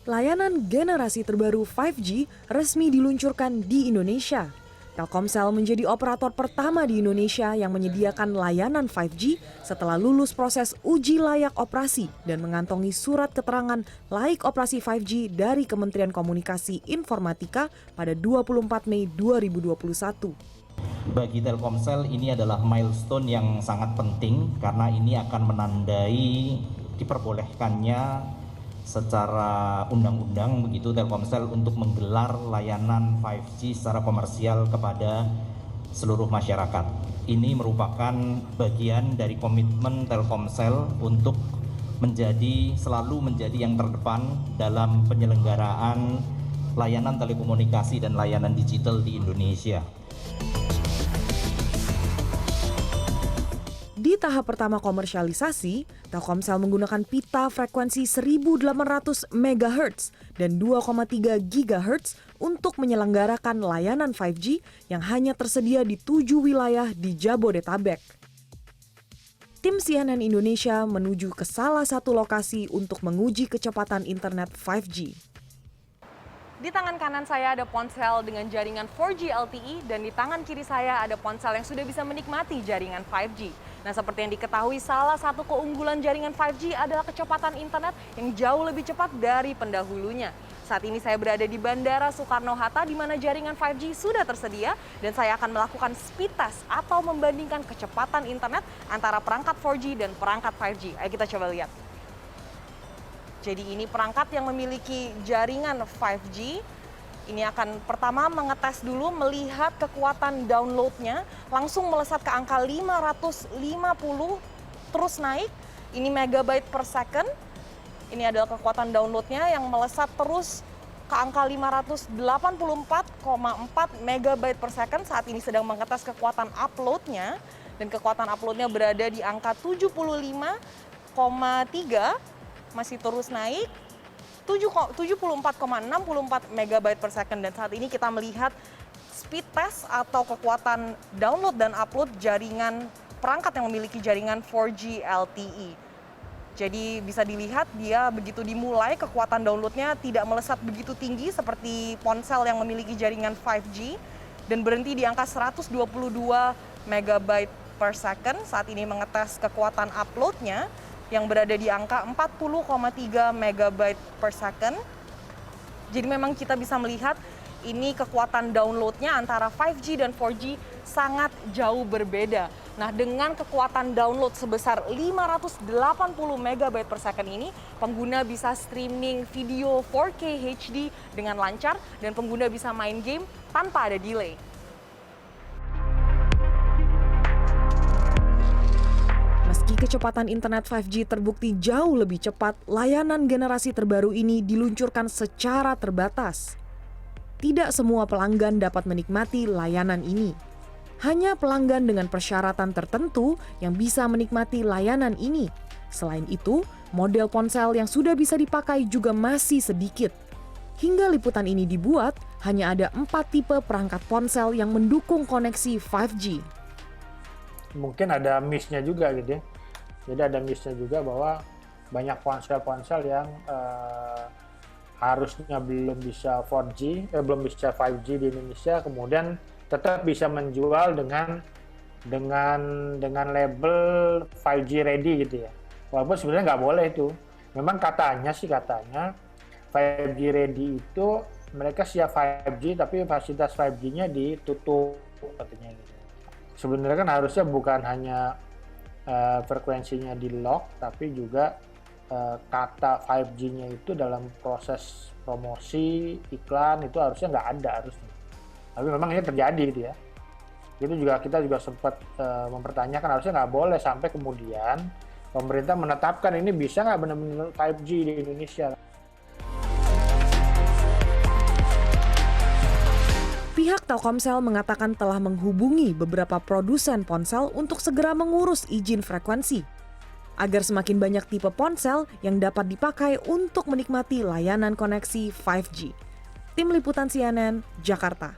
Layanan generasi terbaru 5G resmi diluncurkan di Indonesia. Telkomsel menjadi operator pertama di Indonesia yang menyediakan layanan 5G setelah lulus proses uji layak operasi dan mengantongi surat keterangan layak operasi 5G dari Kementerian Komunikasi Informatika pada 24 Mei 2021. Bagi Telkomsel ini adalah milestone yang sangat penting karena ini akan menandai diperbolehkannya secara undang-undang begitu Telkomsel untuk menggelar layanan 5G secara komersial kepada seluruh masyarakat. Ini merupakan bagian dari komitmen Telkomsel untuk selalu menjadi yang terdepan dalam penyelenggaraan layanan telekomunikasi dan layanan digital di Indonesia. Di tahap pertama komersialisasi, Telkomsel menggunakan pita frekuensi 1800 MHz dan 2,3 GHz untuk menyelenggarakan layanan 5G yang hanya tersedia di 7 wilayah di Jabodetabek. Tim CNN Indonesia menuju ke salah satu lokasi untuk menguji kecepatan internet 5G. Di tangan kanan saya ada ponsel dengan jaringan 4G LTE dan di tangan kiri saya ada ponsel yang sudah bisa menikmati jaringan 5G. Nah, seperti yang diketahui, salah satu keunggulan jaringan 5G adalah kecepatan internet yang jauh lebih cepat dari pendahulunya. Saat ini saya berada di Bandara Soekarno-Hatta di mana jaringan 5G sudah tersedia dan saya akan melakukan speed test atau membandingkan kecepatan internet antara perangkat 4G dan perangkat 5G. Ayo kita coba lihat. Jadi ini perangkat yang memiliki jaringan 5G. Ini akan pertama mengetes dulu, melihat kekuatan downloadnya, langsung melesat ke angka 550, terus naik. Ini megabyte per second. Ini adalah kekuatan downloadnya yang melesat terus ke angka 584,4 megabyte per second. Saat ini sedang mengetes kekuatan uploadnya, dan kekuatan uploadnya berada di angka 75,3, masih terus naik. 74,64 megabyte per second, dan saat ini kita melihat speed test atau kekuatan download dan upload jaringan perangkat yang memiliki jaringan 4G LTE. Jadi bisa dilihat dia begitu dimulai kekuatan downloadnya tidak melesat begitu tinggi seperti ponsel yang memiliki jaringan 5G dan berhenti di angka 122 megabyte per second. Saat ini mengetes kekuatan uploadnya yang berada di angka 40,3 megabyte per second. Jadi memang kita bisa melihat ini kekuatan downloadnya antara 5G dan 4G sangat jauh berbeda. Nah, dengan kekuatan download sebesar 580 megabyte per second ini, pengguna bisa streaming video 4K HD dengan lancar dan pengguna bisa main game tanpa ada delay. Meski kecepatan internet 5G terbukti jauh lebih cepat, layanan generasi terbaru ini diluncurkan secara terbatas. Tidak semua pelanggan dapat menikmati layanan ini. Hanya pelanggan dengan persyaratan tertentu yang bisa menikmati layanan ini. Selain itu, model ponsel yang sudah bisa dipakai juga masih sedikit. Hingga liputan ini dibuat, hanya ada 4 tipe perangkat ponsel yang mendukung koneksi 5G. Mungkin ada miss-nya juga gitu ya. Jadi ada miss-nya juga bahwa banyak ponsel-ponsel yang harusnya belum bisa 4G, belum bisa 5G di Indonesia, kemudian tetap bisa menjual dengan label 5G ready gitu ya. Walaupun sebenarnya nggak boleh itu. Memang katanya 5G ready itu mereka siap 5G tapi fasilitas 5G-nya ditutup katanya gitu. Sebenarnya kan harusnya bukan hanya frekuensinya di lock, tapi juga kata 5G-nya itu dalam proses promosi iklan itu harusnya nggak ada harusnya. Tapi memang ini terjadi gitu ya. Itu juga kita juga sempat mempertanyakan harusnya nggak boleh sampai kemudian pemerintah menetapkan ini bisa nggak benar-benar 5G di Indonesia. Pihak Telkomsel mengatakan telah menghubungi beberapa produsen ponsel untuk segera mengurus izin frekuensi, agar semakin banyak tipe ponsel yang dapat dipakai untuk menikmati layanan koneksi 5G. Tim Liputan CNN, Jakarta.